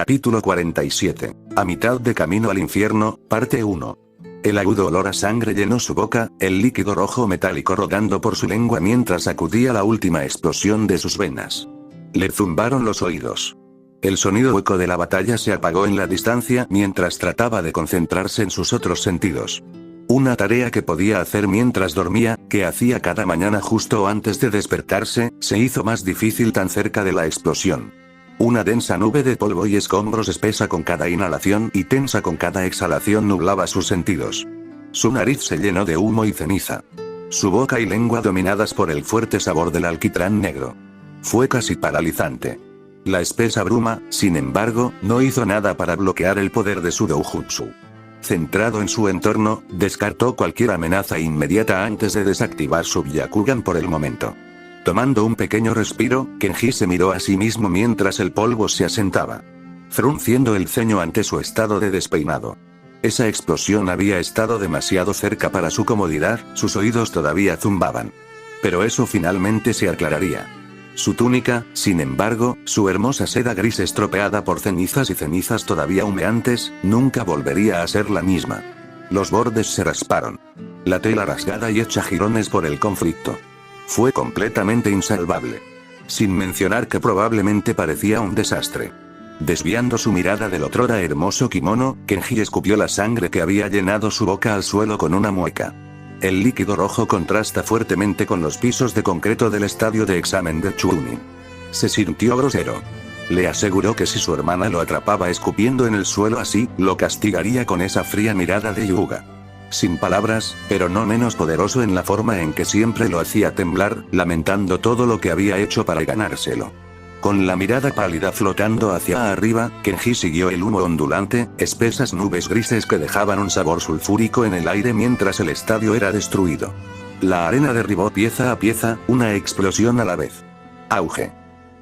Capítulo 47. A mitad de camino al infierno, parte 1. El agudo olor a sangre llenó su boca, el líquido rojo metálico rodando por su lengua mientras sacudía la última explosión de sus venas. Le zumbaron los oídos. El sonido hueco de la batalla se apagó en la distancia mientras trataba de concentrarse en sus otros sentidos. Una tarea que podía hacer mientras dormía, que hacía cada mañana justo antes de despertarse, se hizo más difícil tan cerca de la explosión. Una densa nube de polvo y escombros espesa con cada inhalación y tensa con cada exhalación nublaba sus sentidos. Su nariz se llenó de humo y ceniza. Su boca y lengua dominadas por el fuerte sabor del alquitrán negro. Fue casi paralizante. La espesa bruma, sin embargo, no hizo nada para bloquear el poder de su doujutsu. Centrado en su entorno, descartó cualquier amenaza inmediata antes de desactivar su Byakugan por el momento. Tomando un pequeño respiro, Kenji se miró a sí mismo mientras el polvo se asentaba. Frunciendo el ceño ante su estado de despeinado. Esa explosión había estado demasiado cerca para su comodidad, sus oídos todavía zumbaban. Pero eso finalmente se aclararía. Su túnica, sin embargo, su hermosa seda gris estropeada por cenizas y cenizas todavía humeantes, nunca volvería a ser la misma. Los bordes se rasparon. La tela rasgada y hecha jirones por el conflicto. Fue completamente insalvable. Sin mencionar que probablemente parecía un desastre. Desviando su mirada del otrora hermoso kimono, Kenji escupió la sangre que había llenado su boca al suelo con una mueca. El líquido rojo contrasta fuertemente con los pisos de concreto del estadio de examen de Chunin. Se sintió grosero. Le aseguró que si su hermana lo atrapaba escupiendo en el suelo así, lo castigaría con esa fría mirada de Hyuga. Sin palabras, pero no menos poderoso en la forma en que siempre lo hacía temblar, lamentando todo lo que había hecho para ganárselo. Con la mirada pálida flotando hacia arriba, Kenji siguió el humo ondulante, espesas nubes grises que dejaban un sabor sulfúrico en el aire mientras el estadio era destruido. La arena derribó pieza a pieza, una explosión a la vez. Auge.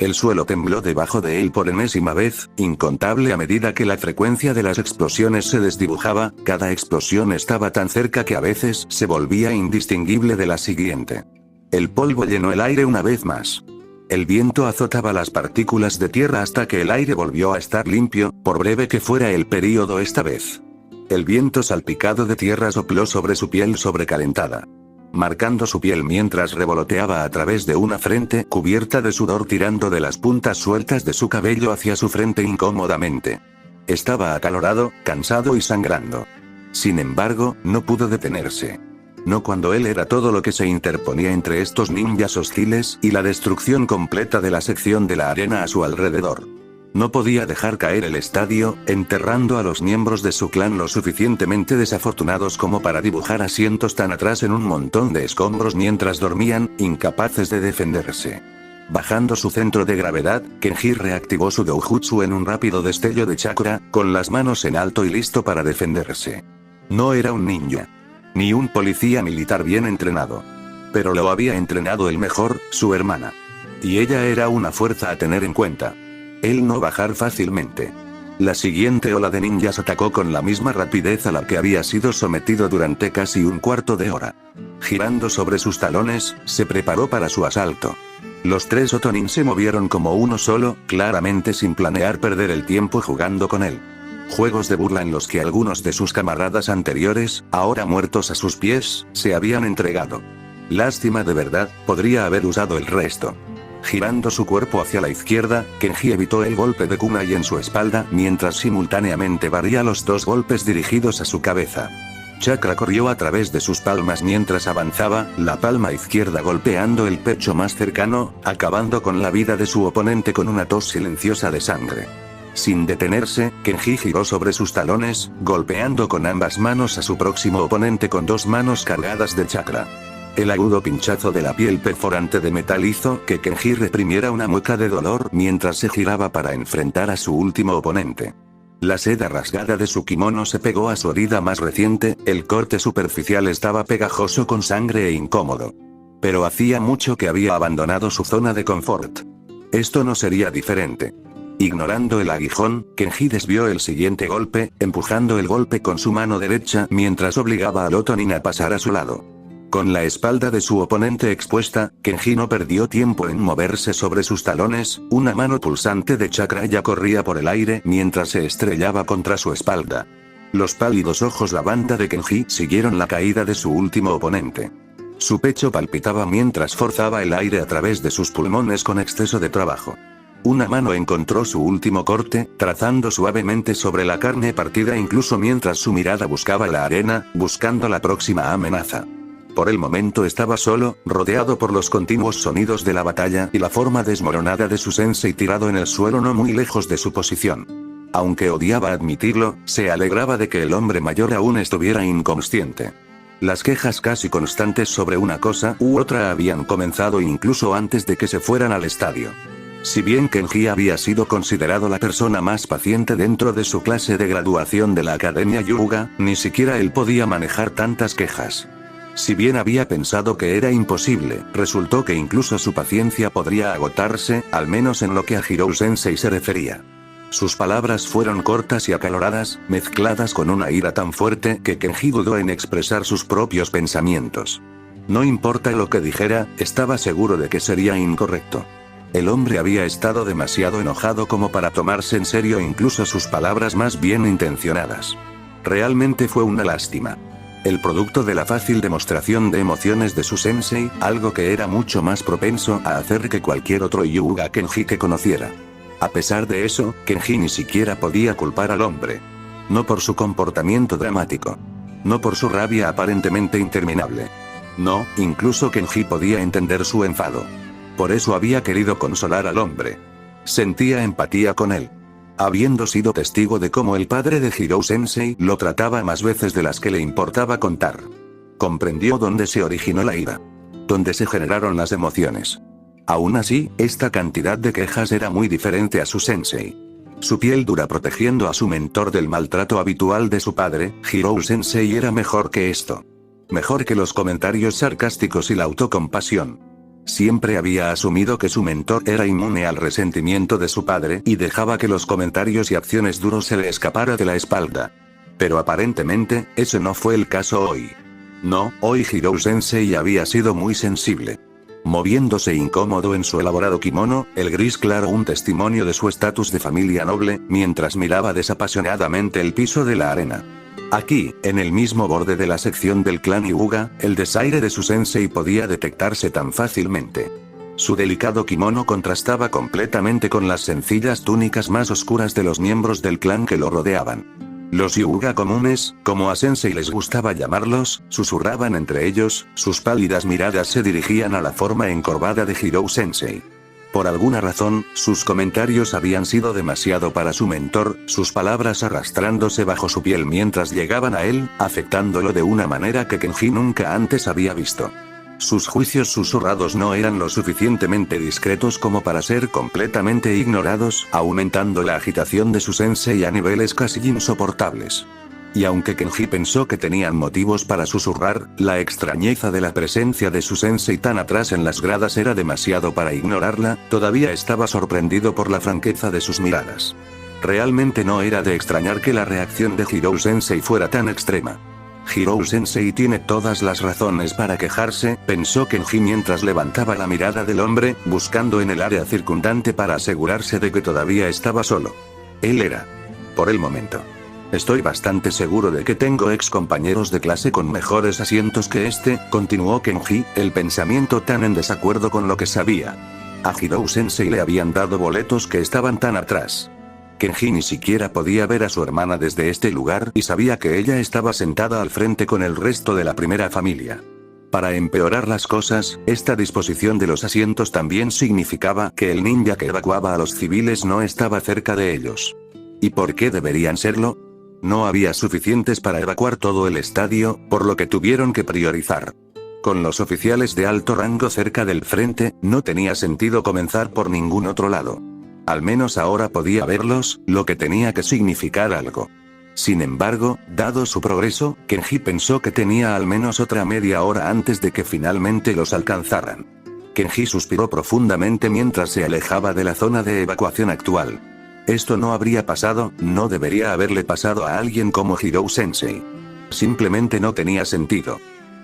El suelo tembló debajo de él por enésima vez, incontable a medida que la frecuencia de las explosiones se desdibujaba, cada explosión estaba tan cerca que a veces se volvía indistinguible de la siguiente. El polvo llenó el aire una vez más. El viento azotaba las partículas de tierra hasta que el aire volvió a estar limpio, por breve que fuera el período esta vez. El viento salpicado de tierra sopló sobre su piel sobrecalentada. Marcando su piel mientras revoloteaba a través de una frente cubierta de sudor tirando de las puntas sueltas de su cabello hacia su frente incómodamente. Estaba acalorado, cansado y sangrando. Sin embargo, no pudo detenerse. No cuando él era todo lo que se interponía entre estos ninjas hostiles y la destrucción completa de la sección de la arena a su alrededor. No podía dejar caer el estadio, enterrando a los miembros de su clan lo suficientemente desafortunados como para dibujar asientos tan atrás en un montón de escombros mientras dormían, incapaces de defenderse. Bajando su centro de gravedad, Kenji reactivó su doujutsu en un rápido destello de chakra, con las manos en alto y listo para defenderse. No era un ninja. Ni un policía militar bien entrenado. Pero lo había entrenado el mejor, su hermana. Y ella era una fuerza a tener en cuenta. Él no bajar fácilmente. La siguiente ola de ninjas atacó con la misma rapidez a la que había sido sometido durante casi un cuarto de hora. Girando sobre sus talones, se preparó para su asalto. Los tres Otonin se movieron como uno solo, claramente sin planear perder el tiempo jugando con él. Juegos de burla en los que algunos de sus camaradas anteriores, ahora muertos a sus pies, se habían entregado. Lástima de verdad, podría haber usado el resto. Girando su cuerpo hacia la izquierda, Kenji evitó el golpe de kunai en su espalda mientras simultáneamente barría los dos golpes dirigidos a su cabeza. Chakra corrió a través de sus palmas mientras avanzaba, la palma izquierda golpeando el pecho más cercano, acabando con la vida de su oponente con una tos silenciosa de sangre. Sin detenerse, Kenji giró sobre sus talones, golpeando con ambas manos a su próximo oponente con dos manos cargadas de chakra. El agudo pinchazo de la piel perforante de metal hizo que Kenji reprimiera una mueca de dolor mientras se giraba para enfrentar a su último oponente. La seda rasgada de su kimono se pegó a su herida más reciente, el corte superficial estaba pegajoso con sangre e incómodo. Pero hacía mucho que había abandonado su zona de confort. Esto no sería diferente. Ignorando el aguijón, Kenji desvió el siguiente golpe, empujando el golpe con su mano derecha mientras obligaba al Otonin a pasar a su lado. Con la espalda de su oponente expuesta, Kenji no perdió tiempo en moverse sobre sus talones, una mano pulsante de chakra ya corría por el aire mientras se estrellaba contra su espalda. Los pálidos ojos lavanda de Kenji siguieron la caída de su último oponente. Su pecho palpitaba mientras forzaba el aire a través de sus pulmones con exceso de trabajo. Una mano encontró su último corte, trazando suavemente sobre la carne partida incluso mientras su mirada buscaba la arena, buscando la próxima amenaza. Por el momento estaba solo, rodeado por los continuos sonidos de la batalla y la forma desmoronada de su sensei tirado en el suelo no muy lejos de su posición. Aunque odiaba admitirlo, se alegraba de que el hombre mayor aún estuviera inconsciente. Las quejas casi constantes sobre una cosa u otra habían comenzado incluso antes de que se fueran al estadio. Si bien Kenji había sido considerado la persona más paciente dentro de su clase de graduación de la Academia Hyuga, ni siquiera él podía manejar tantas quejas. Si bien había pensado que era imposible, resultó que incluso su paciencia podría agotarse, al menos en lo que a Hirou Sensei se refería. Sus palabras fueron cortas y acaloradas, mezcladas con una ira tan fuerte que Kenji dudó en expresar sus propios pensamientos. No importa lo que dijera, estaba seguro de que sería incorrecto. El hombre había estado demasiado enojado como para tomarse en serio incluso sus palabras más bien intencionadas. Realmente fue una lástima. El producto de la fácil demostración de emociones de su sensei, algo que era mucho más propenso a hacer que cualquier otro Hyuga Kenji que conociera. A pesar de eso, Kenji ni siquiera podía culpar al hombre. No por su comportamiento dramático. No por su rabia aparentemente interminable. No, incluso Kenji podía entender su enfado. Por eso había querido consolar al hombre. Sentía empatía con él. Habiendo sido testigo de cómo el padre de Hirou Sensei lo trataba más veces de las que le importaba contar. Comprendió dónde se originó la ira. Dónde se generaron las emociones. Aún así, esta cantidad de quejas era muy diferente a su sensei. Su piel dura protegiendo a su mentor del maltrato habitual de su padre, Hirou Sensei era mejor que esto. Mejor que los comentarios sarcásticos y la autocompasión. Siempre había asumido que su mentor era inmune al resentimiento de su padre y dejaba que los comentarios y acciones duros se le escapara de la espalda. Pero aparentemente, ese no fue el caso hoy. No, hoy Hirou Sensei había sido muy sensible. Moviéndose incómodo en su elaborado kimono, el gris claro un testimonio de su estatus de familia noble, mientras miraba desapasionadamente el piso de la arena. Aquí, en el mismo borde de la sección del clan Hyuga, el desaire de su sensei podía detectarse tan fácilmente. Su delicado kimono contrastaba completamente con las sencillas túnicas más oscuras de los miembros del clan que lo rodeaban. Los Hyuga comunes, como a Sensei les gustaba llamarlos, susurraban entre ellos, sus pálidas miradas se dirigían a la forma encorvada de Hirou Sensei. Por alguna razón, sus comentarios habían sido demasiado para su mentor, sus palabras arrastrándose bajo su piel mientras llegaban a él, afectándolo de una manera que Kenji nunca antes había visto. Sus juicios susurrados no eran lo suficientemente discretos como para ser completamente ignorados, aumentando la agitación de su sensei a niveles casi insoportables. Y aunque Kenji pensó que tenían motivos para susurrar, la extrañeza de la presencia de su sensei tan atrás en las gradas era demasiado para ignorarla, todavía estaba sorprendido por la franqueza de sus miradas. Realmente no era de extrañar que la reacción de Hirou Sensei fuera tan extrema. Hirou Sensei tiene todas las razones para quejarse, pensó Kenji mientras levantaba la mirada del hombre, buscando en el área circundante para asegurarse de que todavía estaba solo. Él era. Por el momento. Estoy bastante seguro de que tengo ex compañeros de clase con mejores asientos que este, continuó Kenji, el pensamiento tan en desacuerdo con lo que sabía. A Hirou Sensei le habían dado boletos que estaban tan atrás. Kenji ni siquiera podía ver a su hermana desde este lugar y sabía que ella estaba sentada al frente con el resto de la primera familia. Para empeorar las cosas, esta disposición de los asientos también significaba que el ninja que evacuaba a los civiles no estaba cerca de ellos. ¿Y por qué deberían serlo? No había suficientes para evacuar todo el estadio, por lo que tuvieron que priorizar. Con los oficiales de alto rango cerca del frente, no tenía sentido comenzar por ningún otro lado. Al menos ahora podía verlos, lo que tenía que significar algo. Sin embargo, dado su progreso, Kenji pensó que tenía al menos otra media hora antes de que finalmente los alcanzaran. Kenji suspiró profundamente mientras se alejaba de la zona de evacuación actual. Esto no habría pasado, no debería haberle pasado a alguien como Hirou Sensei. Simplemente no tenía sentido.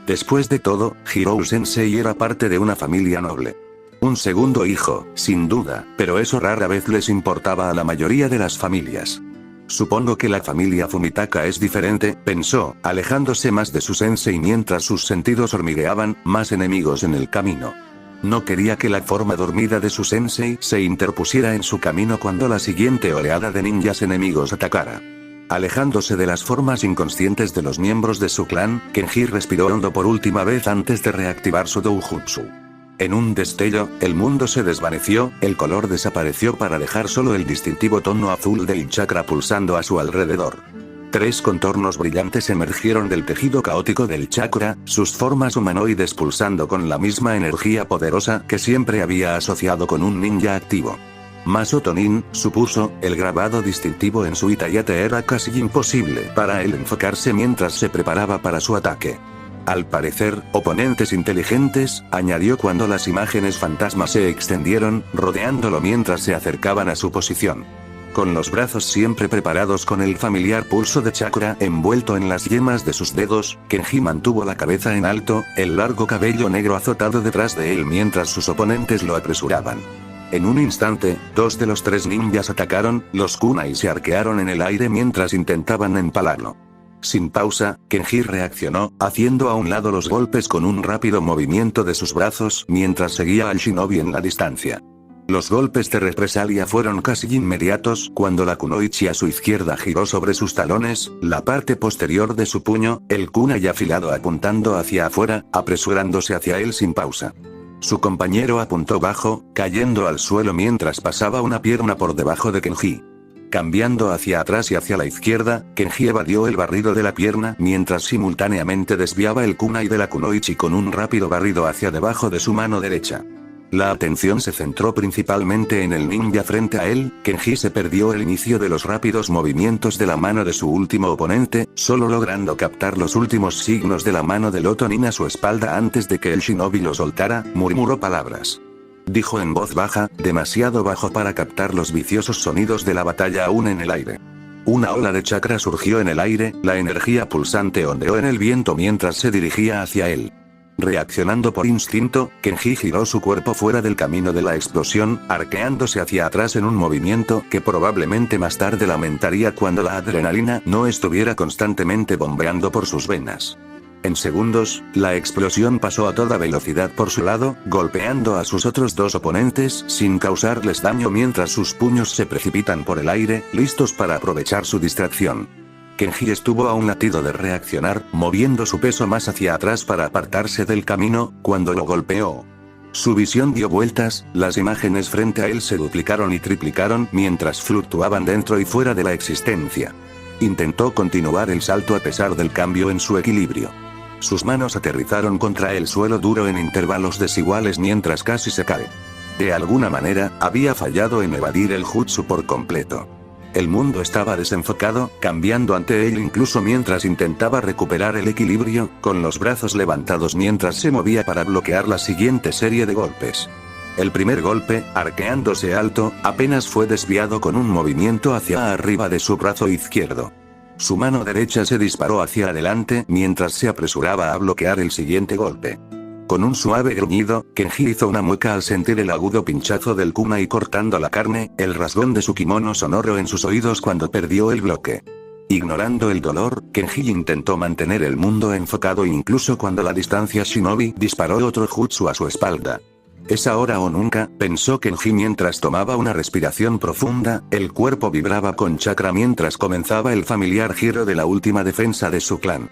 Después de todo, Hirou Sensei era parte de una familia noble. Un segundo hijo, sin duda, pero eso rara vez les importaba a la mayoría de las familias. Supongo que la familia Fumitaka es diferente, pensó, alejándose más de su sensei mientras sus sentidos hormigueaban, más enemigos en el camino. No quería que la forma dormida de su sensei se interpusiera en su camino cuando la siguiente oleada de ninjas enemigos atacara. Alejándose de las formas inconscientes de los miembros de su clan, Kenji respiró hondo por última vez antes de reactivar su doujutsu. En un destello, el mundo se desvaneció, el color desapareció para dejar solo el distintivo tono azul del chakra pulsando a su alrededor. 3 contornos brillantes emergieron del tejido caótico del chakra, sus formas humanoides pulsando con la misma energía poderosa que siempre había asociado con un ninja activo. Masato Nin, supuso, el grabado distintivo en su Itayate era casi imposible para él enfocarse mientras se preparaba para su ataque. Al parecer, oponentes inteligentes, añadió cuando las imágenes fantasma se extendieron, rodeándolo mientras se acercaban a su posición. Con los brazos siempre preparados con el familiar pulso de chakra envuelto en las yemas de sus dedos, Kenji mantuvo la cabeza en alto, el largo cabello negro azotado detrás de él mientras sus oponentes lo apresuraban. En un instante, 2 de los 3 ninjas atacaron, los kunai se arquearon en el aire mientras intentaban empalarlo. Sin pausa, Kenji reaccionó, haciendo a un lado los golpes con un rápido movimiento de sus brazos mientras seguía al shinobi en la distancia. Los golpes de represalia fueron casi inmediatos cuando la kunoichi a su izquierda giró sobre sus talones, la parte posterior de su puño, el kunai afilado apuntando hacia afuera, apresurándose hacia él sin pausa. Su compañero apuntó bajo, cayendo al suelo mientras pasaba una pierna por debajo de Kenji. Cambiando hacia atrás y hacia la izquierda, Kenji evadió el barrido de la pierna mientras simultáneamente desviaba el kunai de la kunoichi con un rápido barrido hacia debajo de su mano derecha. La atención se centró principalmente en el ninja frente a él, Kenji se perdió el inicio de los rápidos movimientos de la mano de su último oponente, solo logrando captar los últimos signos de la mano del otro nin a su espalda antes de que el shinobi lo soltara, murmuró palabras. Dijo en voz baja, demasiado bajo para captar los viciosos sonidos de la batalla aún en el aire. Una ola de chakra surgió en el aire, la energía pulsante ondeó en el viento mientras se dirigía hacia él. Reaccionando por instinto, Kenji giró su cuerpo fuera del camino de la explosión, arqueándose hacia atrás en un movimiento que probablemente más tarde lamentaría cuando la adrenalina no estuviera constantemente bombeando por sus venas. En segundos, la explosión pasó a toda velocidad por su lado, golpeando a sus otros 2 oponentes sin causarles daño mientras sus puños se precipitan por el aire, listos para aprovechar su distracción. Kenji estuvo a un latido de reaccionar, moviendo su peso más hacia atrás para apartarse del camino, cuando lo golpeó. Su visión dio vueltas, las imágenes frente a él se duplicaron y triplicaron mientras fluctuaban dentro y fuera de la existencia. Intentó continuar el salto a pesar del cambio en su equilibrio. Sus manos aterrizaron contra el suelo duro en intervalos desiguales mientras casi se cae. De alguna manera, había fallado en evadir el jutsu por completo. El mundo estaba desenfocado, cambiando ante él incluso mientras intentaba recuperar el equilibrio, con los brazos levantados mientras se movía para bloquear la siguiente serie de golpes. El primer golpe, arqueándose alto, apenas fue desviado con un movimiento hacia arriba de su brazo izquierdo. Su mano derecha se disparó hacia adelante mientras se apresuraba a bloquear el siguiente golpe. Con un suave gruñido, Kenji hizo una mueca al sentir el agudo pinchazo del kunai cortando la carne, el rasgón de su kimono sonoro en sus oídos cuando perdió el bloque. Ignorando el dolor, Kenji intentó mantener el mundo enfocado incluso cuando la distancia shinobi disparó otro jutsu a su espalda. Es ahora o nunca, pensó Kenji mientras tomaba una respiración profunda, el cuerpo vibraba con chakra mientras comenzaba el familiar giro de la última defensa de su clan.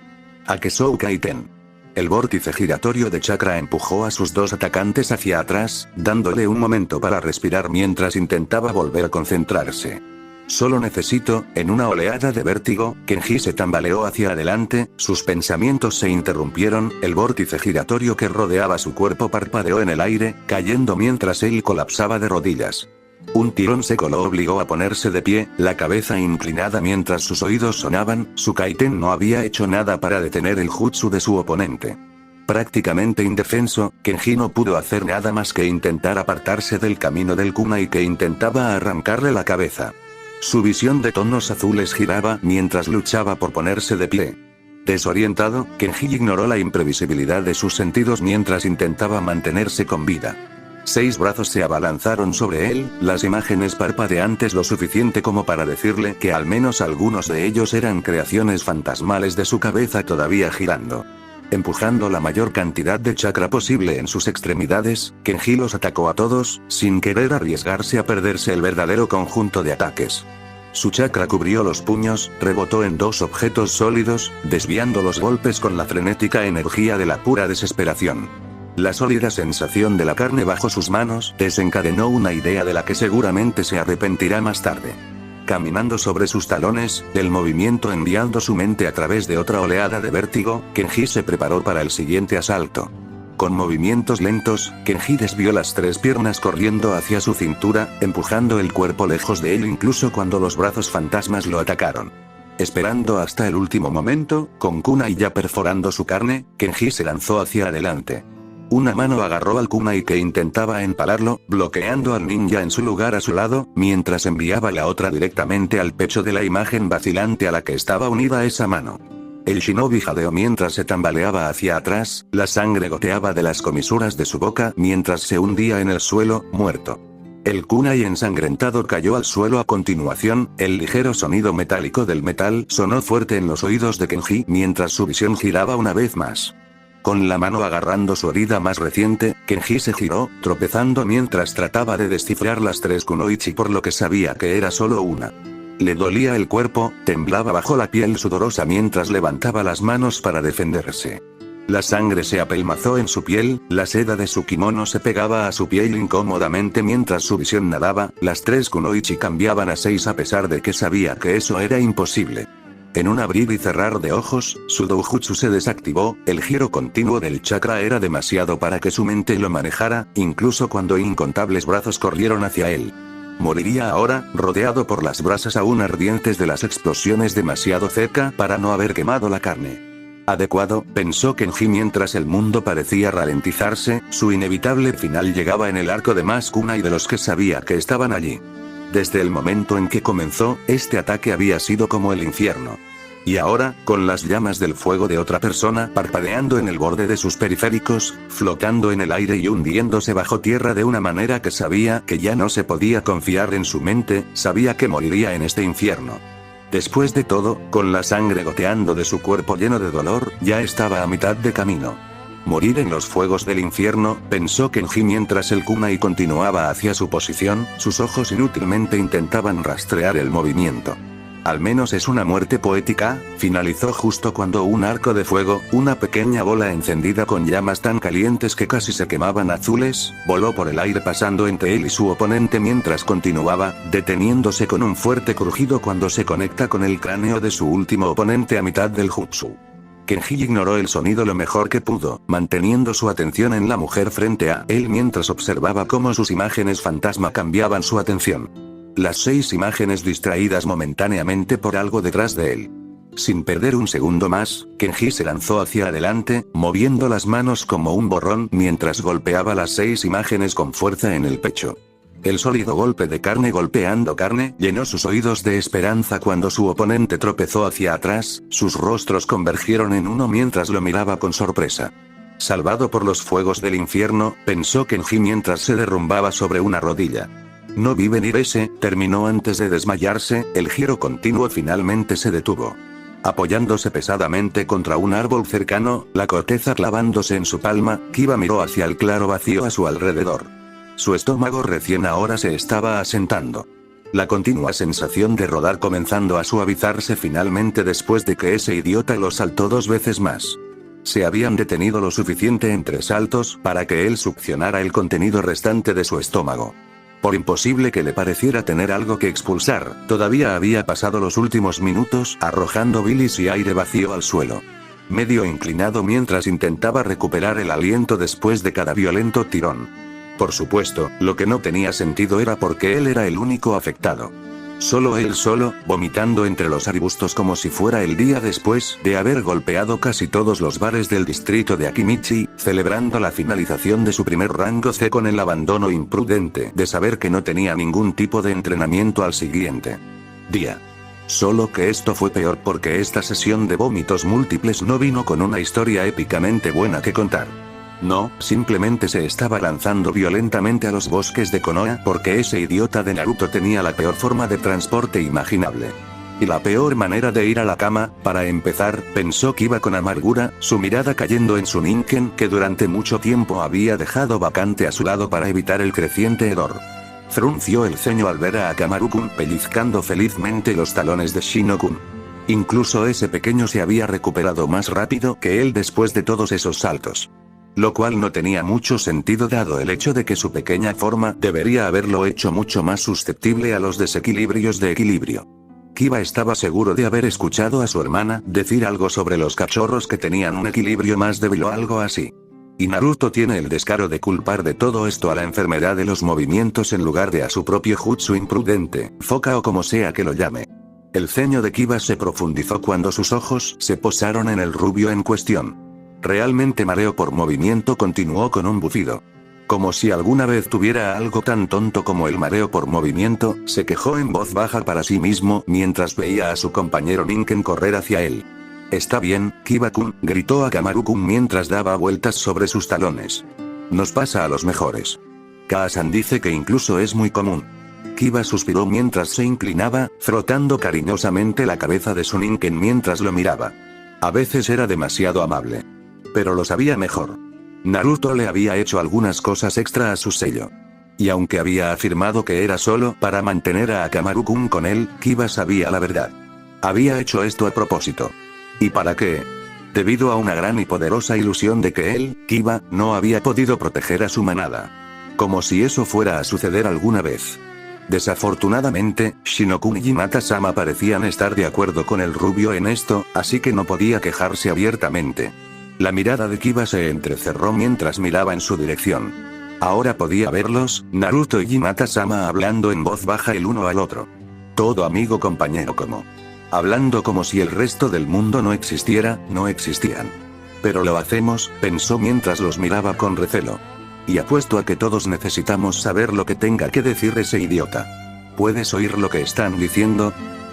Akesou Kaiten. El vórtice giratorio de chakra empujó a sus 2 atacantes hacia atrás, dándole un momento para respirar mientras intentaba volver a concentrarse. Solo necesito, en una oleada de vértigo, Kenji se tambaleó hacia adelante, sus pensamientos se interrumpieron, el vórtice giratorio que rodeaba su cuerpo parpadeó en el aire, cayendo mientras él colapsaba de rodillas. Un tirón seco lo obligó a ponerse de pie, la cabeza inclinada mientras sus oídos sonaban, su kaiten no había hecho nada para detener el jutsu de su oponente. Prácticamente indefenso, Kenji no pudo hacer nada más que intentar apartarse del camino del kunai que intentaba arrancarle la cabeza. Su visión de tonos azules giraba mientras luchaba por ponerse de pie. Desorientado, Kenji ignoró la imprevisibilidad de sus sentidos mientras intentaba mantenerse con vida. 6 brazos se abalanzaron sobre él, las imágenes parpadeantes lo suficiente como para decirle que al menos algunos de ellos eran creaciones fantasmales de su cabeza todavía girando. Empujando la mayor cantidad de chakra posible en sus extremidades, Kenji los atacó a todos, sin querer arriesgarse a perderse el verdadero conjunto de ataques. Su chakra cubrió los puños, rebotó en 2 objetos sólidos, desviando los golpes con la frenética energía de la pura desesperación. La sólida sensación de la carne bajo sus manos desencadenó una idea de la que seguramente se arrepentirá más tarde. Caminando sobre sus talones, el movimiento enviando su mente a través de otra oleada de vértigo, Kenji se preparó para el siguiente asalto. Con movimientos lentos, Kenji desvió las 3 piernas corriendo hacia su cintura, empujando el cuerpo lejos de él incluso cuando los brazos fantasmas lo atacaron. Esperando hasta el último momento, con kunai ya perforando su carne, Kenji se lanzó hacia adelante. Una mano agarró al kunai que intentaba empalarlo, bloqueando al ninja en su lugar a su lado, mientras enviaba la otra directamente al pecho de la imagen vacilante a la que estaba unida esa mano. El shinobi jadeó mientras se tambaleaba hacia atrás, la sangre goteaba de las comisuras de su boca mientras se hundía en el suelo, muerto. El kunai ensangrentado cayó al suelo a continuación, el ligero sonido metálico del metal sonó fuerte en los oídos de Kenji mientras su visión giraba una vez más. Con la mano agarrando su herida más reciente, Kenji se giró, tropezando mientras trataba de descifrar las 3 kunoichi por lo que sabía que era solo una. Le dolía el cuerpo, temblaba bajo la piel sudorosa mientras levantaba las manos para defenderse. La sangre se apelmazó en su piel, la seda de su kimono se pegaba a su piel incómodamente mientras su visión nadaba, las 3 kunoichi cambiaban a 6 a pesar de que sabía que eso era imposible. En un abrir y cerrar de ojos, su doujutsu se desactivó, el giro continuo del chakra era demasiado para que su mente lo manejara, incluso cuando incontables brazos corrieron hacia él. Moriría ahora, rodeado por las brasas aún ardientes de las explosiones demasiado cerca para no haber quemado la carne. Adecuado, pensó Kenji mientras el mundo parecía ralentizarse, su inevitable final llegaba en el arco de más kunai de los que sabía que estaban allí. Desde el momento en que comenzó, este ataque había sido como el infierno. Y ahora, con las llamas del fuego de otra persona parpadeando en el borde de sus periféricos, flotando en el aire y hundiéndose bajo tierra de una manera que sabía que ya no se podía confiar en su mente, sabía que moriría en este infierno. Después de todo, con la sangre goteando de su cuerpo lleno de dolor, ya estaba a mitad de camino. Morir en los fuegos del infierno, pensó Kenji mientras el kunai continuaba hacia su posición, sus ojos inútilmente intentaban rastrear el movimiento. Al menos es una muerte poética, finalizó justo cuando un arco de fuego, una pequeña bola encendida con llamas tan calientes que casi se quemaban azules, voló por el aire pasando entre él y su oponente mientras continuaba, deteniéndose con un fuerte crujido cuando se conecta con el cráneo de su último oponente a mitad del jutsu. Kenji ignoró el sonido lo mejor que pudo, manteniendo su atención en la mujer frente a él mientras observaba cómo sus imágenes fantasma cambiaban su atención. Las 6 imágenes distraídas momentáneamente por algo detrás de él. Sin perder un segundo más, Kenji se lanzó hacia adelante, moviendo las manos como un borrón mientras golpeaba las 6 imágenes con fuerza en el pecho. El sólido golpe de carne golpeando carne llenó sus oídos de esperanza cuando su oponente tropezó hacia atrás, sus rostros convergieron en uno mientras lo miraba con sorpresa. Salvado por los fuegos del infierno, pensó Kenji mientras se derrumbaba sobre una rodilla. No vi venir ese, terminó antes de desmayarse, el giro continuo finalmente se detuvo. Apoyándose pesadamente contra un árbol cercano, la corteza clavándose en su palma, Kiba miró hacia el claro vacío a su alrededor. Su estómago recién ahora se estaba asentando. La continua sensación de rodar comenzando a suavizarse finalmente después de que ese idiota lo saltó 2 veces más. Se habían detenido lo suficiente entre saltos para que él succionara el contenido restante de su estómago. Por imposible que le pareciera tener algo que expulsar, todavía había pasado los últimos minutos arrojando bilis y aire vacío al suelo. Medio inclinado mientras intentaba recuperar el aliento después de cada violento tirón. Por supuesto, lo que no tenía sentido era porque él era el único afectado. Solo él solo, vomitando entre los arbustos como si fuera el día después de haber golpeado casi todos los bares del distrito de Akimichi, celebrando la finalización de su primer rango C con el abandono imprudente de saber que no tenía ningún tipo de entrenamiento al siguiente día. Solo que esto fue peor porque esta sesión de vómitos múltiples no vino con una historia épicamente buena que contar. No, simplemente se estaba lanzando violentamente a los bosques de Konoha porque ese idiota de Naruto tenía la peor forma de transporte imaginable. Y la peor manera de ir a la cama, para empezar, pensó que iba con amargura, su mirada cayendo en su Ninken que durante mucho tiempo había dejado vacante a su lado para evitar el creciente hedor. Frunció el ceño al ver a Akamaru-kun pellizcando felizmente los talones de Shino-kun. Incluso ese pequeño se había recuperado más rápido que él después de todos esos saltos. Lo cual no tenía mucho sentido dado el hecho de que su pequeña forma debería haberlo hecho mucho más susceptible a los desequilibrios de equilibrio. Kiba estaba seguro de haber escuchado a su hermana decir algo sobre los cachorros que tenían un equilibrio más débil o algo así. Y Naruto tiene el descaro de culpar de todo esto a la enfermedad de los movimientos en lugar de a su propio jutsu imprudente, foca o como sea que lo llame. El ceño de Kiba se profundizó cuando sus ojos se posaron en el rubio en cuestión. Realmente mareo por movimiento continuó con un bufido. Como si alguna vez tuviera algo tan tonto como el mareo por movimiento, se quejó en voz baja para sí mismo mientras veía a su compañero Ninken correr hacia él. «Está bien, Kiba-kun», gritó Akamaru-kun mientras daba vueltas sobre sus talones. «Nos pasa a los mejores. Kaa-san dice que incluso es muy común». Kiba suspiró mientras se inclinaba, frotando cariñosamente la cabeza de su Ninken mientras lo miraba. A veces era demasiado amable. Pero lo sabía mejor. Naruto le había hecho algunas cosas extra a su sello. Y aunque había afirmado que era solo para mantener a Akamaru-kun con él, Kiba sabía la verdad. Había hecho esto a propósito. ¿Y para qué? Debido a una gran y poderosa ilusión de que él, Kiba, no había podido proteger a su manada. Como si eso fuera a suceder alguna vez. Desafortunadamente, Shino-kun y Hinata-sama parecían estar de acuerdo con el rubio en esto, así que no podía quejarse abiertamente. La mirada de Kiba se entrecerró mientras miraba en su dirección. Ahora podía verlos, Naruto y Hinata-sama hablando en voz baja el uno al otro. Todo amigo compañero como. Hablando como si el resto del mundo no existiera, no existían. Pero lo hacemos, pensó mientras los miraba con recelo. Y apuesto a que todos necesitamos saber lo que tenga que decir ese idiota. ¿Puedes oír lo que están diciendo?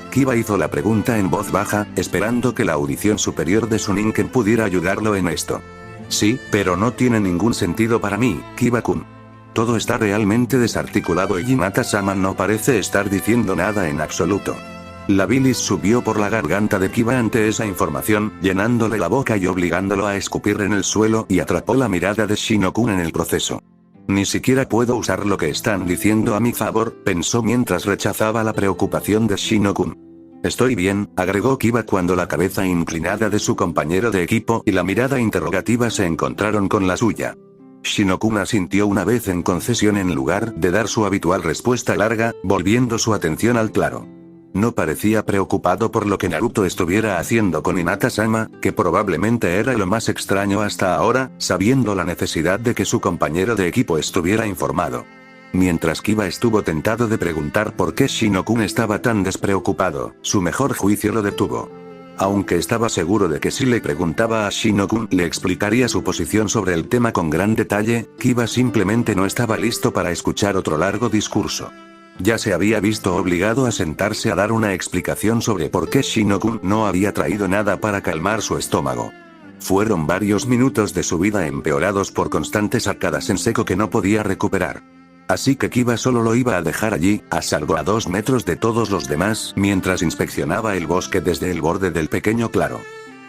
Kiba hizo la pregunta en voz baja, esperando que la audición superior de su Ninken pudiera ayudarlo en esto. Sí, pero no tiene ningún sentido para mí, Kiba-kun. Todo está realmente desarticulado y Hinata-sama no parece estar diciendo nada en absoluto. La bilis subió por la garganta de Kiba ante esa información, llenándole la boca y obligándolo a escupir en el suelo y atrapó la mirada de Shino-kun en el proceso. Ni siquiera puedo usar lo que están diciendo a mi favor, pensó mientras rechazaba la preocupación de Shino-kun. Estoy bien, agregó Kiba cuando la cabeza inclinada de su compañero de equipo y la mirada interrogativa se encontraron con la suya. Shino-kun asintió una vez en concesión en lugar de dar su habitual respuesta larga, volviendo su atención al claro. No parecía preocupado por lo que Naruto estuviera haciendo con Hinata-sama, que probablemente era lo más extraño hasta ahora, sabiendo la necesidad de que su compañero de equipo estuviera informado. Mientras Kiba estuvo tentado de preguntar por qué Shino-kun estaba tan despreocupado, su mejor juicio lo detuvo. Aunque estaba seguro de que si le preguntaba a Shino-kun le explicaría su posición sobre el tema con gran detalle, Kiba simplemente no estaba listo para escuchar otro largo discurso. Ya se había visto obligado a sentarse a dar una explicación sobre por qué Shino-kun no había traído nada para calmar su estómago. Fueron varios minutos de su vida empeorados por constantes arcadas en seco que no podía recuperar. Así que Kiba solo lo iba a dejar allí, a salvo a 2 metros de todos los demás, mientras inspeccionaba el bosque desde el borde del pequeño claro.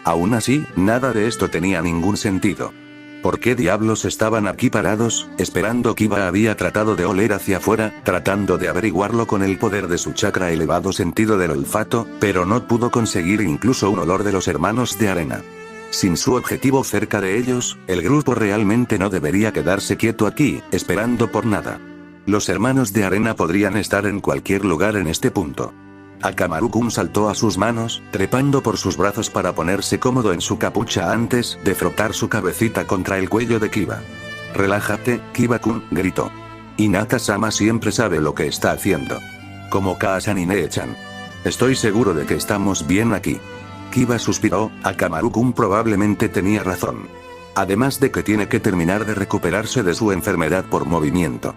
Aún así, nada de esto tenía ningún sentido. ¿Por qué diablos estaban aquí parados, esperando? Kiba había tratado de oler hacia afuera, tratando de averiguarlo con el poder de su chakra elevado sentido del olfato, pero no pudo conseguir incluso un olor de los hermanos de arena. Sin su objetivo cerca de ellos, el grupo realmente no debería quedarse quieto aquí, esperando por nada. Los hermanos de arena podrían estar en cualquier lugar en este punto. Akamaru-kun saltó a sus manos, trepando por sus brazos para ponerse cómodo en su capucha antes de frotar su cabecita contra el cuello de Kiba. «Relájate, Kiba-kun», gritó. Hinata-sama siempre sabe lo que está haciendo. Como Kaa-san y Nee-chan. Estoy seguro de que estamos bien aquí. Kiba suspiró, Akamaru-kun probablemente tenía razón. Además de que tiene que terminar de recuperarse de su enfermedad por movimiento.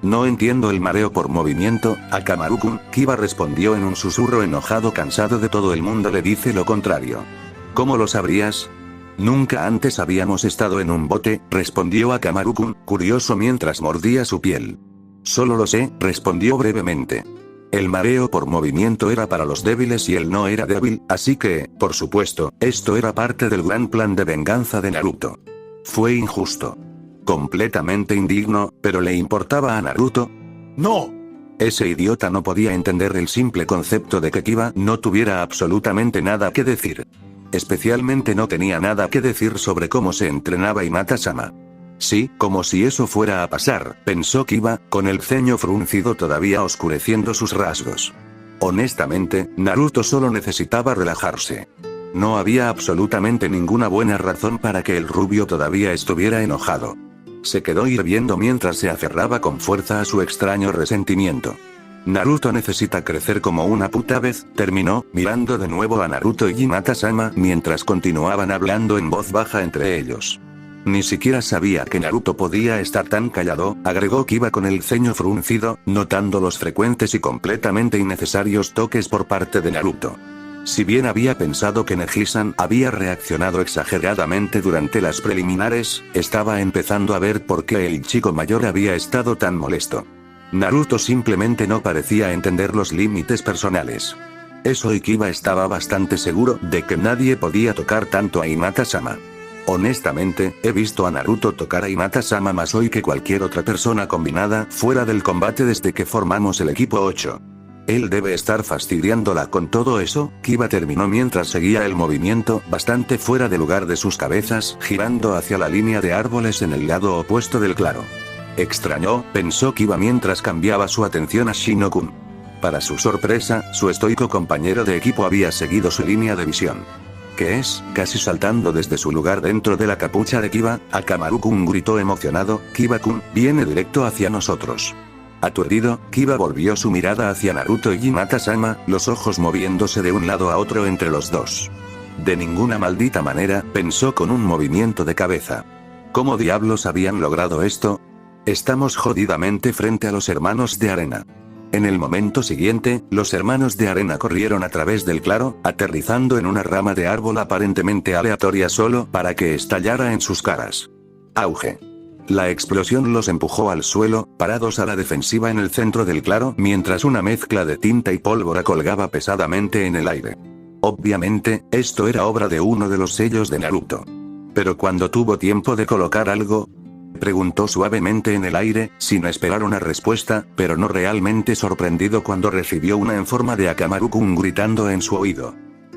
No entiendo el mareo por movimiento, Akamaru-kun, Kiba respondió en un susurro enojado. Cansado de todo el mundo le dice lo contrario. ¿Cómo lo sabrías? Nunca antes habíamos estado en un bote, respondió Akamaru-kun, curioso mientras mordía su piel. Solo lo sé, respondió brevemente. El mareo por movimiento era para los débiles y él no era débil, así que, por supuesto, esto era parte del gran plan de venganza de Naruto. Fue injusto. Completamente indigno, pero ¿le importaba a Naruto? ¡No! Ese idiota no podía entender el simple concepto de que Kiba no tuviera absolutamente nada que decir. Especialmente no tenía nada que decir sobre cómo se entrenaba Hinata-sama. Sí, como si eso fuera a pasar, pensó Kiba, con el ceño fruncido todavía oscureciendo sus rasgos. Honestamente, Naruto solo necesitaba relajarse. No había absolutamente ninguna buena razón para que el rubio todavía estuviera enojado. Se quedó hirviendo mientras se aferraba con fuerza a su extraño resentimiento. Naruto necesita crecer como una puta vez, terminó, mirando de nuevo a Naruto y Hinata-sama mientras continuaban hablando en voz baja entre ellos. Ni siquiera sabía que Naruto podía estar tan callado, agregó Kiba con el ceño fruncido, notando los frecuentes y completamente innecesarios toques por parte de Naruto. Si bien había pensado que Neji-san había reaccionado exageradamente durante las preliminares, estaba empezando a ver por qué el chico mayor había estado tan molesto. Naruto simplemente no parecía entender los límites personales. Eso y Kiba estaba bastante seguro de que nadie podía tocar tanto a Hinata-sama. Honestamente, he visto a Naruto tocar a Hinata-sama más hoy que cualquier otra persona combinada fuera del combate desde que formamos el equipo 8. Él debe estar fastidiándola con todo eso, Kiba terminó mientras seguía el movimiento bastante fuera de lugar de sus cabezas, girando hacia la línea de árboles en el lado opuesto del claro. Extrañó, pensó Kiba mientras cambiaba su atención a Shino-kun. Para su sorpresa, su estoico compañero de equipo había seguido su línea de visión. ¿Qué es? Casi saltando desde su lugar dentro de la capucha de Kiba, Akamaru-kun gritó emocionado, Kiba-kun, viene directo hacia nosotros. Aturdido, Kiba volvió su mirada hacia Naruto y Hinata-sama, los ojos moviéndose de un lado a otro entre los dos. De ninguna maldita manera, pensó con un movimiento de cabeza. ¿Cómo diablos habían logrado esto? Estamos jodidamente frente a los hermanos de arena. En el momento siguiente, los hermanos de arena corrieron a través del claro, aterrizando en una rama de árbol aparentemente aleatoria solo para que estallara en sus caras. Auge. La explosión los empujó al suelo, parados a la defensiva en el centro del claro, mientras una mezcla de tinta y pólvora colgaba pesadamente en el aire. Obviamente, esto era obra de uno de los sellos de Naruto. Pero cuando tuvo tiempo de colocar algo, preguntó suavemente en el aire, sin esperar una respuesta, pero no realmente sorprendido cuando recibió una en forma de Akamaru-kun gritando en su oído.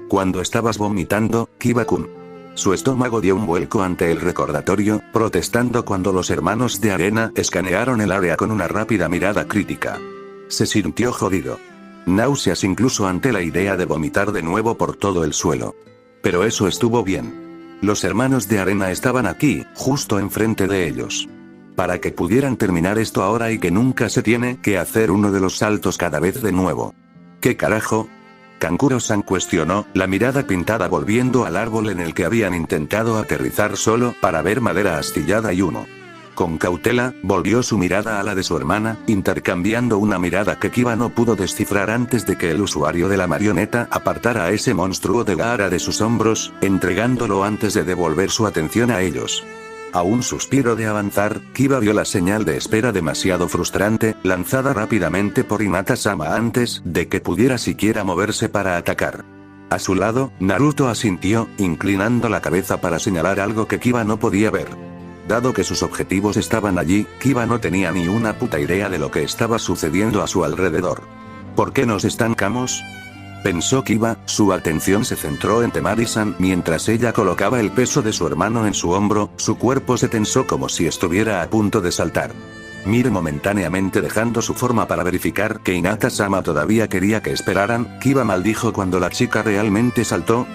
Cuando estabas vomitando, Kiba-kun. Su estómago dio un vuelco ante el recordatorio, protestando cuando los hermanos de arena escanearon el área con una rápida mirada crítica. Se sintió jodido. Náuseas incluso ante la idea de vomitar de nuevo por todo el suelo. Pero eso estuvo bien. Los hermanos de arena estaban aquí, justo enfrente de ellos. Para que pudieran terminar esto ahora y que nunca se tiene que hacer uno de los saltos cada vez de nuevo. ¿Qué carajo? Kankuro-san cuestionó, la mirada pintada volviendo al árbol en el que habían intentado aterrizar solo para ver madera astillada y humo. Con cautela, volvió su mirada a la de su hermana, intercambiando una mirada que Kiba no pudo descifrar antes de que el usuario de la marioneta apartara a ese monstruo de Gaara de sus hombros, entregándolo antes de devolver su atención a ellos. A un suspiro de avanzar, Kiba vio la señal de espera demasiado frustrante, lanzada rápidamente por Hinata-sama antes de que pudiera siquiera moverse para atacar. A su lado, Naruto asintió, inclinando la cabeza para señalar algo que Kiba no podía ver. Dado que sus objetivos estaban allí, Kiba no tenía ni una puta idea de lo que estaba sucediendo a su alrededor. ¿Por qué nos estancamos?, pensó Kiba, su atención se centró en Temari-san mientras ella colocaba el peso de su hermano en su hombro, su cuerpo se tensó como si estuviera a punto de saltar. Mire momentáneamente dejando su forma para verificar que Hinata-sama todavía quería que esperaran, Kiba maldijo cuando la chica realmente saltó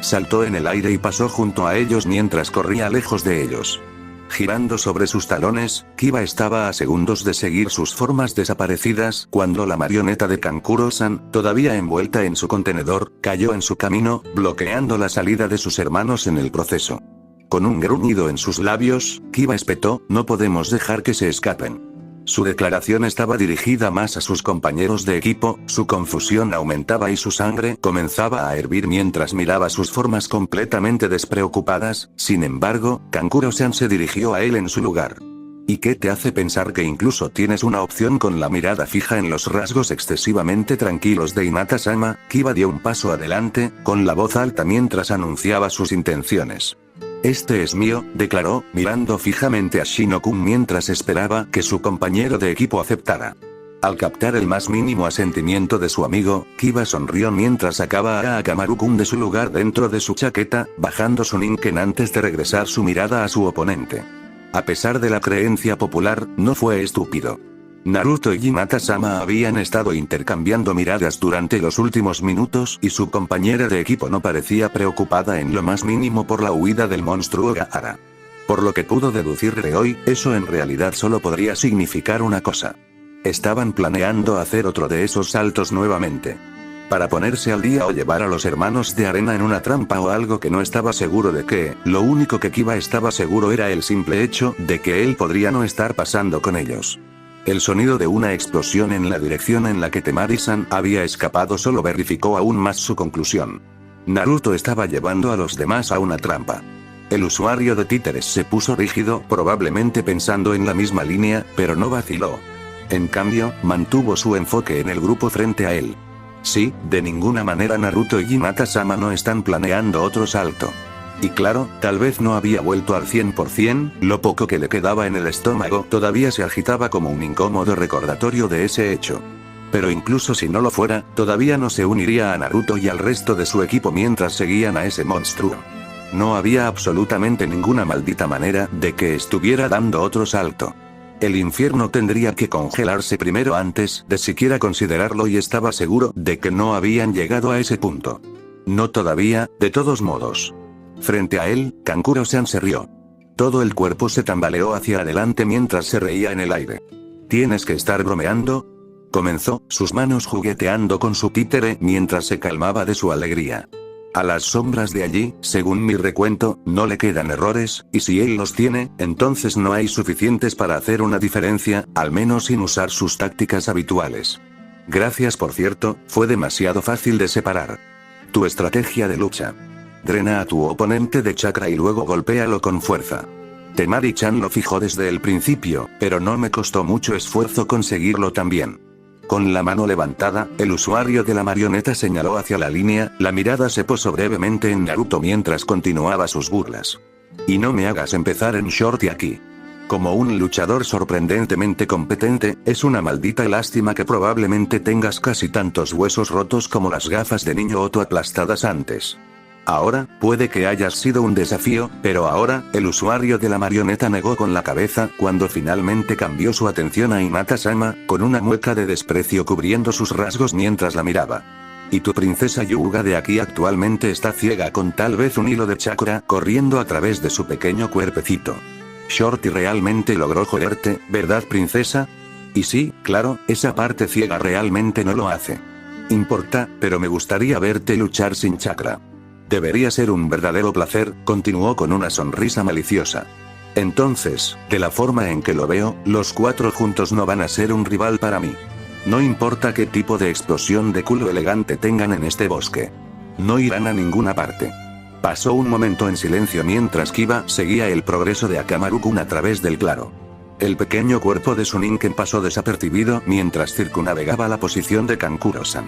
en el aire y pasó junto a ellos mientras corría lejos de ellos. Girando sobre sus talones, Kiba estaba a segundos de seguir sus formas desaparecidas cuando la marioneta de Kankuro-san, todavía envuelta en su contenedor, cayó en su camino, bloqueando la salida de sus hermanos en el proceso. Con un gruñido en sus labios, Kiba espetó, no podemos dejar que se escapen. Su declaración estaba dirigida más a sus compañeros de equipo, su confusión aumentaba y su sangre comenzaba a hervir mientras miraba sus formas completamente despreocupadas. Sin embargo, Kankuro-san se dirigió a él en su lugar. ¿Y qué te hace pensar que incluso tienes una opción con la mirada fija en los rasgos excesivamente tranquilos de Hinata-sama? Kiba dio un paso adelante, con la voz alta mientras anunciaba sus intenciones. Este es mío, declaró, mirando fijamente a Shino-kun mientras esperaba que su compañero de equipo aceptara. Al captar el más mínimo asentimiento de su amigo, Kiba sonrió mientras sacaba a Akamaru-kun de su lugar dentro de su chaqueta, bajando su ninken antes de regresar su mirada a su oponente. A pesar de la creencia popular, no fue estúpido. Naruto y Hinata-sama habían estado intercambiando miradas durante los últimos minutos y su compañera de equipo no parecía preocupada en lo más mínimo por la huida del monstruo Gaara. Por lo que pudo deducir de hoy, eso en realidad solo podría significar una cosa. Estaban planeando hacer otro de esos saltos nuevamente. Para ponerse al día o llevar a los hermanos de arena en una trampa o algo que no estaba seguro de qué. Lo único que Kiba estaba seguro era el simple hecho de que él podría no estar pasando con ellos. El sonido de una explosión en la dirección en la que Temari-san había escapado solo verificó aún más su conclusión. Naruto estaba llevando a los demás a una trampa. El usuario de títeres se puso rígido, probablemente pensando en la misma línea, pero no vaciló. En cambio, mantuvo su enfoque en el grupo frente a él. Sí, de ninguna manera Naruto y Hinata-sama no están planeando otro salto. Y claro, tal vez no había vuelto al 100%, lo poco que le quedaba en el estómago todavía se agitaba como un incómodo recordatorio de ese hecho. Pero incluso si no lo fuera, todavía no se uniría a Naruto y al resto de su equipo mientras seguían a ese monstruo. No había absolutamente ninguna maldita manera de que estuviera dando otro salto. El infierno tendría que congelarse primero antes de siquiera considerarlo y estaba seguro de que no habían llegado a ese punto. No todavía, de todos modos. Frente a él, Kankuro-san se rió. Todo el cuerpo se tambaleó hacia adelante mientras se reía en el aire. ¿Tienes que estar bromeando? Comenzó, sus manos jugueteando con su títere mientras se calmaba de su alegría. A las sombras de allí, según mi recuento, no le quedan errores, y si él los tiene, entonces no hay suficientes para hacer una diferencia, al menos sin usar sus tácticas habituales. Gracias por cierto, fue demasiado fácil de separar. Tu estrategia de lucha. Drena a tu oponente de chakra y luego golpéalo con fuerza. Temari-chan lo fijó desde el principio, pero no me costó mucho esfuerzo conseguirlo también. Con la mano levantada, el usuario de la marioneta señaló hacia la línea, la mirada se posó brevemente en Naruto mientras continuaba sus burlas. Y no me hagas empezar en shorty aquí. Como un luchador sorprendentemente competente, es una maldita lástima que probablemente tengas casi tantos huesos rotos como las gafas de niño Otto aplastadas antes. Ahora, puede que hayas sido un desafío, pero ahora, el usuario de la marioneta negó con la cabeza cuando finalmente cambió su atención a Hinata-sama, con una mueca de desprecio cubriendo sus rasgos mientras la miraba. Y tu princesa Yuga de aquí actualmente está ciega con tal vez un hilo de chakra corriendo a través de su pequeño cuerpecito. Shorty realmente logró joderte, ¿verdad princesa? Y sí, claro, esa parte ciega realmente no lo hace. Importa, pero me gustaría verte luchar sin chakra. Debería ser un verdadero placer, continuó con una sonrisa maliciosa. Entonces, de la forma en que lo veo, los cuatro juntos no van a ser un rival para mí. No importa qué tipo de explosión de culo elegante tengan en este bosque. No irán a ninguna parte. Pasó un momento en silencio mientras Kiba seguía el progreso de Akamaru-kun a través del claro. El pequeño cuerpo de Suninken pasó desapercibido mientras circunnavegaba la posición de Kankuro-san.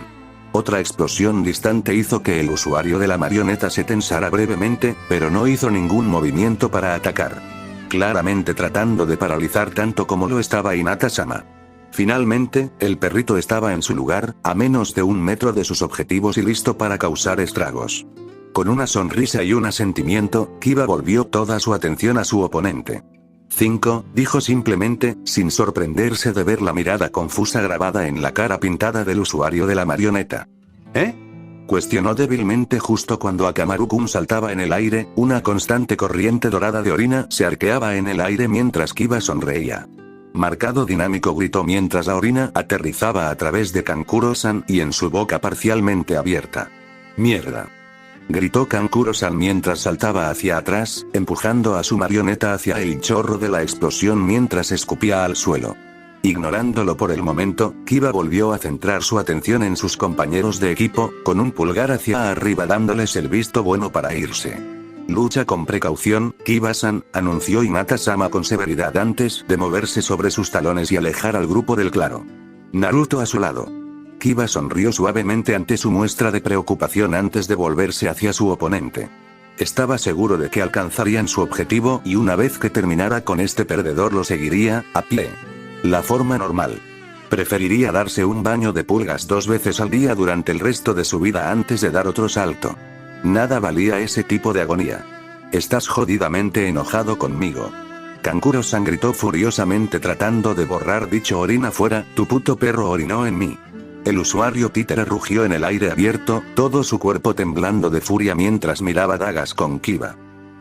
Otra explosión distante hizo que el usuario de la marioneta se tensara brevemente, pero no hizo ningún movimiento para atacar. Claramente tratando de paralizar tanto como lo estaba Hinata-sama. Finalmente, el perrito estaba en su lugar, a menos de 1 metro de sus objetivos y listo para causar estragos. Con una sonrisa y un asentimiento, Kiba volvió toda su atención a su oponente. 5, dijo simplemente, sin sorprenderse de ver la mirada confusa grabada en la cara pintada del usuario de la marioneta. ¿Eh? Cuestionó débilmente justo cuando Akamaru-kun saltaba en el aire, una constante corriente dorada de orina se arqueaba en el aire mientras Kiba sonreía. Marcado dinámico gritó mientras la orina aterrizaba a través de Kankuro-san y en su boca parcialmente abierta. ¡Mierda! Gritó Kankuro-san mientras saltaba hacia atrás, empujando a su marioneta hacia el chorro de la explosión mientras escupía al suelo. Ignorándolo por el momento, Kiba volvió a centrar su atención en sus compañeros de equipo, con un pulgar hacia arriba dándoles el visto bueno para irse. Lucha con precaución, Kiba-san, anunció Hinata-sama con severidad antes de moverse sobre sus talones y alejar al grupo del claro. Naruto a su lado. Kiba sonrió suavemente ante su muestra de preocupación antes de volverse hacia su oponente. Estaba seguro de que alcanzarían su objetivo y una vez que terminara con este perdedor lo seguiría, a pie. La forma normal. Preferiría darse un baño de pulgas 2 veces al día durante el resto de su vida antes de dar otro salto. Nada valía ese tipo de agonía. Estás jodidamente enojado conmigo. Kankuro-san gritó furiosamente tratando de borrar dicho orina fuera, tu puto perro orinó en mí. El usuario títere rugió en el aire abierto, todo su cuerpo temblando de furia mientras miraba dagas con Kiba.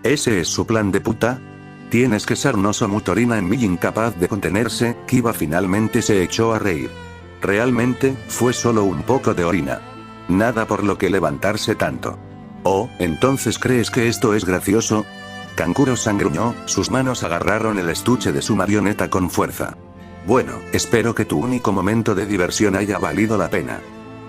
¿Ese es su plan de puta? Tienes que ser Noso Mutorina en mí. Incapaz de contenerse, Kiba finalmente se echó a reír. Realmente, fue solo un poco de orina. Nada por lo que levantarse tanto. Oh, ¿entonces crees que esto es gracioso? Kankuro-san gruñó, sus manos agarraron el estuche de su marioneta con fuerza. Bueno, espero que tu único momento de diversión haya valido la pena.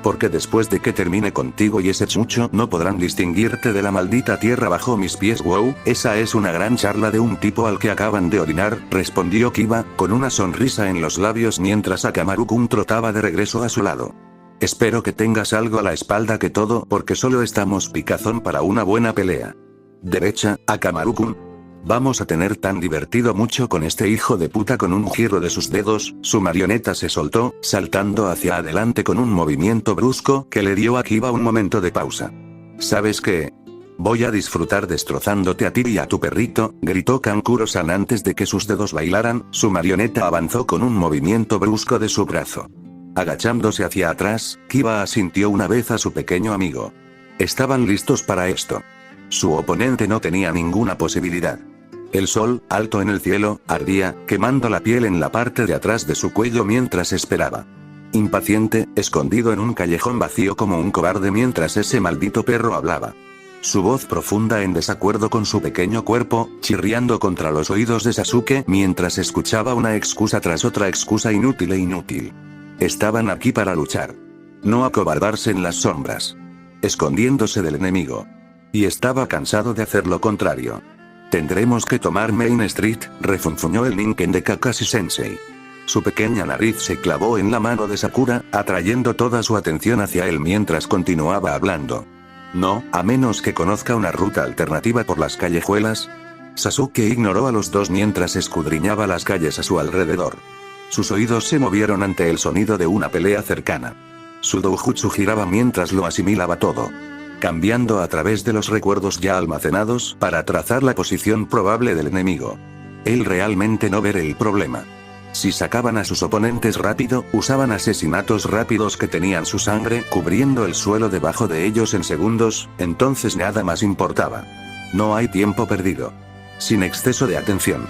Porque después de que termine contigo y ese chucho no podrán distinguirte de la maldita tierra bajo mis pies. Wow, esa es una gran charla de un tipo al que acaban de orinar, respondió Kiba, con una sonrisa en los labios mientras Akamaru-kun trotaba de regreso a su lado. Espero que tengas algo a la espalda que todo porque solo estamos picazón para una buena pelea. Derecha, Akamaru-kun. Vamos a tener tan divertido mucho con este hijo de puta. Con un giro de sus dedos, su marioneta se soltó, saltando hacia adelante con un movimiento brusco que le dio a Kiba un momento de pausa. ¿Sabes qué? Voy a disfrutar destrozándote a ti y a tu perrito, gritó Kankuro-san antes de que sus dedos bailaran, su marioneta avanzó con un movimiento brusco de su brazo. Agachándose hacia atrás, Kiba asintió una vez a su pequeño amigo. Estaban listos para esto. Su oponente no tenía ninguna posibilidad. El sol, alto en el cielo, ardía, quemando la piel en la parte de atrás de su cuello mientras esperaba. Impaciente, escondido en un callejón vacío como un cobarde mientras ese maldito perro hablaba. Su voz profunda en desacuerdo con su pequeño cuerpo, chirriando contra los oídos de Sasuke mientras escuchaba una excusa tras otra excusa inútil e inútil. Estaban aquí para luchar. No acobardarse en las sombras. Escondiéndose del enemigo. Y estaba cansado de hacer lo contrario. Tendremos que tomar Main Street, refunfuñó el Ninken de Kakashi Sensei. Su pequeña nariz se clavó en la mano de Sakura, atrayendo toda su atención hacia él mientras continuaba hablando. No, a menos que conozca una ruta alternativa por las callejuelas. Sasuke ignoró a los dos mientras escudriñaba las calles a su alrededor. Sus oídos se movieron ante el sonido de una pelea cercana. Su doujutsu giraba mientras lo asimilaba todo. Cambiando a través de los recuerdos ya almacenados para trazar la posición probable del enemigo. Él realmente no ver el problema. Si sacaban a sus oponentes rápido, usaban asesinatos rápidos que tenían su sangre cubriendo el suelo debajo de ellos en segundos, entonces nada más importaba. No hay tiempo perdido. Sin exceso de atención.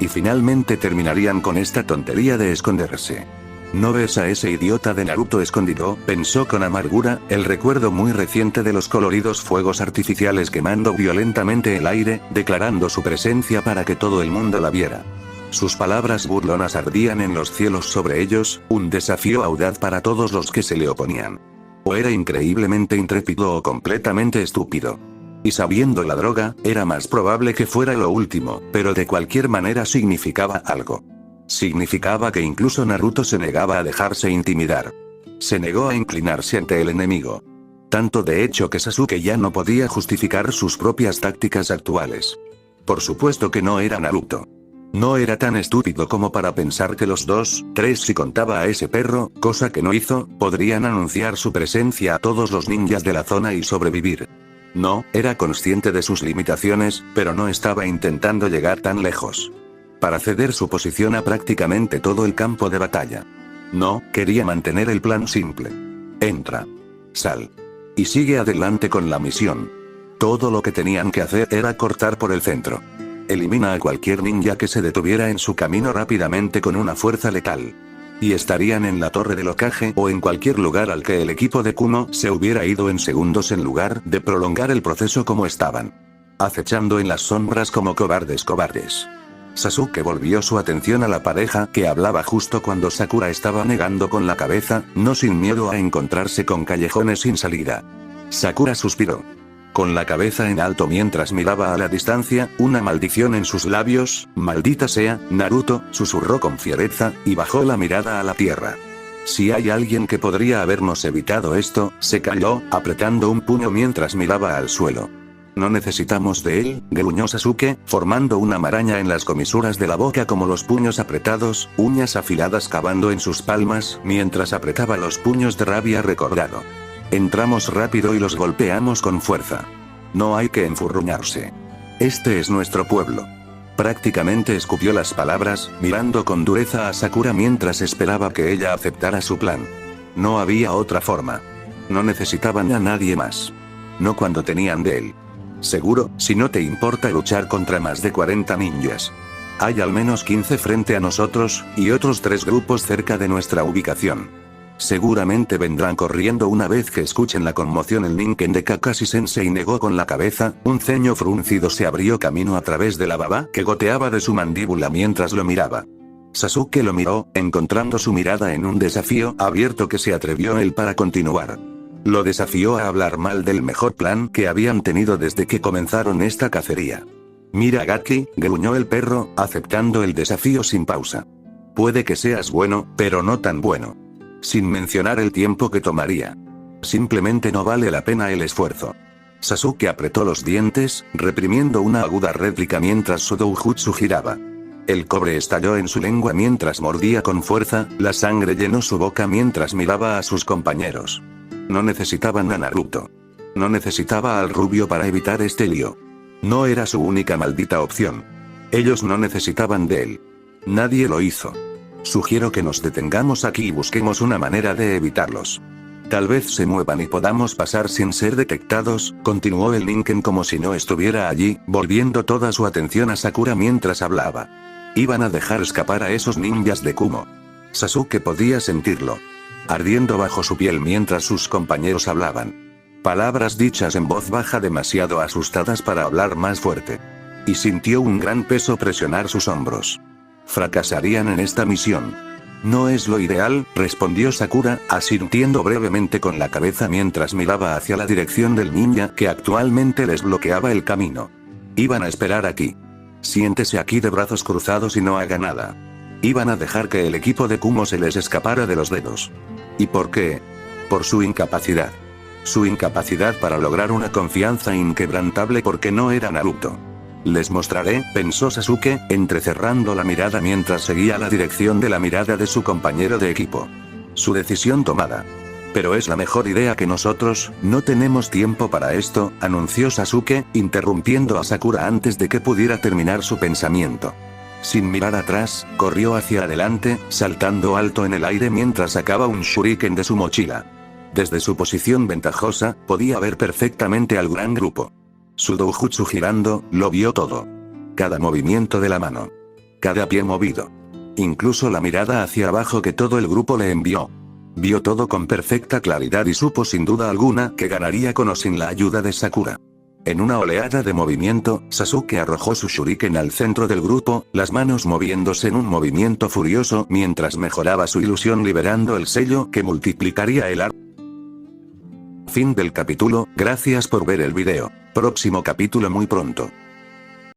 Y finalmente terminarían con esta tontería de esconderse. ¿No ves a ese idiota de Naruto escondido?, pensó con amargura, el recuerdo muy reciente de los coloridos fuegos artificiales quemando violentamente el aire, declarando su presencia para que todo el mundo la viera. Sus palabras burlonas ardían en los cielos sobre ellos, un desafío audaz para todos los que se le oponían. O era increíblemente intrépido o completamente estúpido. Y sabiendo la droga, era más probable que fuera lo último, pero de cualquier manera significaba algo. Significaba que incluso Naruto se negaba a dejarse intimidar. Se negó a inclinarse ante el enemigo. Tanto de hecho que Sasuke ya no podía justificar sus propias tácticas actuales. Por supuesto que no era Naruto. No era tan estúpido como para pensar que los dos, tres si contaba a ese perro, cosa que no hizo, podrían anunciar su presencia a todos los ninjas de la zona y sobrevivir. No, era consciente de sus limitaciones, pero no estaba intentando llegar tan lejos. Para ceder su posición a prácticamente todo el campo de batalla. No, quería mantener el plan simple. Entra. Sal. Y sigue adelante con la misión. Todo lo que tenían que hacer era cortar por el centro. Elimina a cualquier ninja que se detuviera en su camino rápidamente con una fuerza letal. Y estarían en la torre del Hokage o en cualquier lugar al que el equipo de Kumo se hubiera ido en segundos en lugar de prolongar el proceso como estaban. Acechando en las sombras como cobardes. Sasuke volvió su atención a la pareja que hablaba justo cuando Sakura estaba negando con la cabeza, no sin miedo a encontrarse con callejones sin salida. Sakura suspiró. Con la cabeza en alto mientras miraba a la distancia, una maldición en sus labios, maldita sea, Naruto, susurró con fiereza, y bajó la mirada a la tierra. Si hay alguien que podría habernos evitado esto, se calló, apretando un puño mientras miraba al suelo. No necesitamos de él, gruñó Sasuke, formando una maraña en las comisuras de la boca como los puños apretados, uñas afiladas cavando en sus palmas, mientras apretaba los puños de rabia recordado. Entramos rápido y los golpeamos con fuerza. No hay que enfurruñarse. Este es nuestro pueblo. Prácticamente escupió las palabras, mirando con dureza a Sakura mientras esperaba que ella aceptara su plan. No había otra forma. No necesitaban a nadie más. No cuando tenían de él. Seguro, si no te importa luchar contra más de 40 ninjas. Hay al menos 15 frente a nosotros, y otros 3 grupos cerca de nuestra ubicación. Seguramente vendrán corriendo una vez que escuchen la conmoción. El Ningen de Kakashi Sensei negó con la cabeza, un ceño fruncido se abrió camino a través de la baba que goteaba de su mandíbula mientras lo miraba. Sasuke lo miró, encontrando su mirada en un desafío abierto que se atrevió él para continuar. Lo desafió a hablar mal del mejor plan que habían tenido desde que comenzaron esta cacería. Mira Gatki, gruñó el perro, aceptando el desafío sin pausa. Puede que seas bueno, pero no tan bueno. Sin mencionar el tiempo que tomaría. Simplemente no vale la pena el esfuerzo. Sasuke apretó los dientes, reprimiendo una aguda réplica mientras su doujutsu giraba. El cobre estalló en su lengua mientras mordía con fuerza, la sangre llenó su boca mientras miraba a sus compañeros. No necesitaban a Naruto. No necesitaba al rubio para evitar este lío. No era su única maldita opción. Ellos no necesitaban de él. Nadie lo hizo. Sugiero que nos detengamos aquí y busquemos una manera de evitarlos. Tal vez se muevan y podamos pasar sin ser detectados, continuó el Ningen como si no estuviera allí, volviendo toda su atención a Sakura mientras hablaba. Iban a dejar escapar a esos ninjas de Kumo. Sasuke podía sentirlo. Ardiendo bajo su piel mientras sus compañeros hablaban. Palabras dichas en voz baja demasiado asustadas para hablar más fuerte. Y sintió un gran peso presionar sus hombros. Fracasarían en esta misión. No es lo ideal, respondió Sakura, asintiendo brevemente con la cabeza mientras miraba hacia la dirección del ninja que actualmente les bloqueaba el camino. Iban a esperar aquí. Siéntese aquí de brazos cruzados y no haga nada. Iban a dejar que el equipo de Kumo se les escapara de los dedos. ¿Y por qué? Por su incapacidad. Su incapacidad para lograr una confianza inquebrantable porque no era Naruto. Les mostraré, pensó Sasuke, entrecerrando la mirada mientras seguía la dirección de la mirada de su compañero de equipo. Su decisión tomada. Pero es la mejor idea que nosotros, no tenemos tiempo para esto, anunció Sasuke, interrumpiendo a Sakura antes de que pudiera terminar su pensamiento. Sin mirar atrás, corrió hacia adelante, saltando alto en el aire mientras sacaba un shuriken de su mochila. Desde su posición ventajosa, podía ver perfectamente al gran grupo. Su doujutsu girando, lo vio todo. Cada movimiento de la mano. Cada pie movido. Incluso la mirada hacia abajo que todo el grupo le envió. Vio todo con perfecta claridad y supo sin duda alguna que ganaría con o sin la ayuda de Sakura. En una oleada de movimiento, Sasuke arrojó su shuriken al centro del grupo, las manos moviéndose en un movimiento furioso mientras mejoraba su ilusión liberando el sello que multiplicaría el arco. Fin del capítulo, gracias por ver el video. Próximo capítulo muy pronto.